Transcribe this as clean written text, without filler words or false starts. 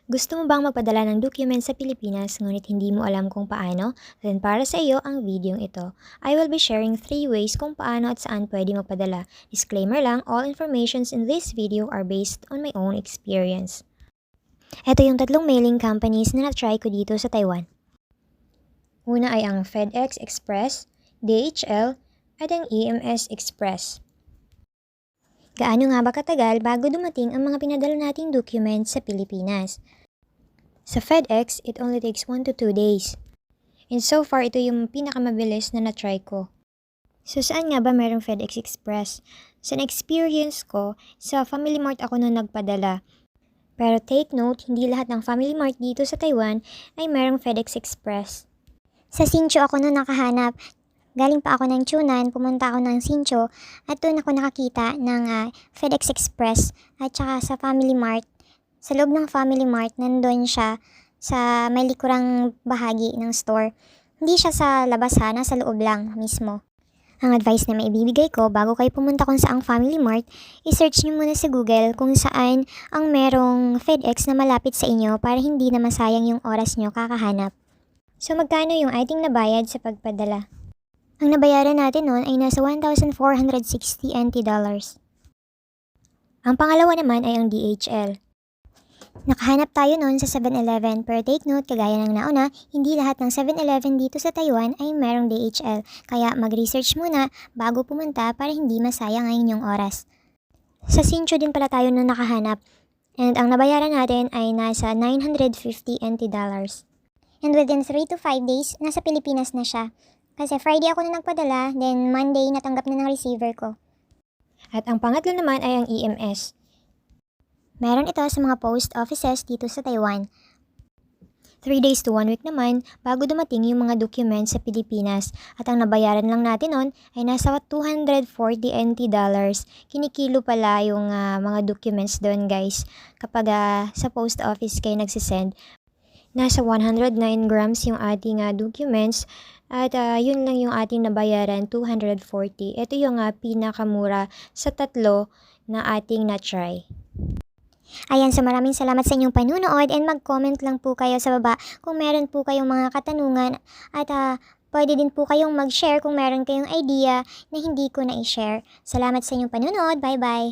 Gusto mo bang magpadala ng document sa Pilipinas ngunit hindi mo alam kung paano? Then para sa iyo ang videong ito. I will be sharing 3 ways kung paano at saan pwede magpadala. Disclaimer lang, all informations in this video are based on my own experience. Ito yung 3 mailing companies na na-try ko dito sa Taiwan. Una ay ang FedEx Express, DHL, at ang EMS Express. Gaano nga ba katagal bago dumating ang mga pinadala nating documents sa Pilipinas? Sa FedEx, it only takes 1 to 2 days. And so far, ito yung pinakamabilis na na-try ko. So saan nga ba merong FedEx Express? Sa na-experience ko, sa Family Mart ako nung nagpadala. Pero take note, hindi lahat ng Family Mart dito sa Taiwan ay merong FedEx Express. Sa Sincho ako nung nakahanap. Galing pa ako ng Chunan, pumunta ako ng Sincho at doon ako nakakita ng FedEx Express at saka sa Family Mart. Sa loob ng Family Mart, nandun siya sa may likurang bahagi ng store. Hindi siya sa labas ha, nasa loob lang mismo. Ang advice na maibibigay ko bago kayo pumunta kung saang Family Mart, i-search nyo muna sa Google kung saan ang merong FedEx na malapit sa inyo para hindi na masayang yung oras nyo kakahanap. So magkano yung ating nabayad sa pagpadala? Ang nabayaran natin noon ay nasa 1,460 NT dollars. Ang pangalawa naman ay ang DHL. Nakahanap tayo noon sa 7-Eleven pero take note, kagaya ng nauna, hindi lahat ng 7-Eleven dito sa Taiwan ay merong DHL. Kaya mag-research muna bago pumunta para hindi masayang ang inyong oras. Sa Sincho din pala tayo noon nakahanap and ang nabayaran natin ay nasa 950 NT dollars. And within 3 to 5 days, nasa Pilipinas na siya. Kasi Friday ako na nagpadala, then Monday natanggap na ng receiver ko. At ang pangatlo naman ay ang EMS. Meron ito sa mga post offices dito sa Taiwan. 3 days to 1 week naman bago dumating yung mga documents sa Pilipinas. At ang nabayaran lang natin nun ay nasa 240 NT dollars. Kinikilo pala yung mga documents doon guys. Kapag sa post office kayo nagsisend, nasa 109 grams yung ating documents. At yun lang yung ating nabayaran, 240. Ito yung pinakamura sa tatlo na ating na-try. Ayan, so maraming salamat sa inyong panunood and mag-comment lang po kayo sa baba kung meron po kayong mga katanungan at pwede din po kayong mag-share kung meron kayong idea na hindi ko na i-share. Salamat sa inyong panunood. Bye-bye!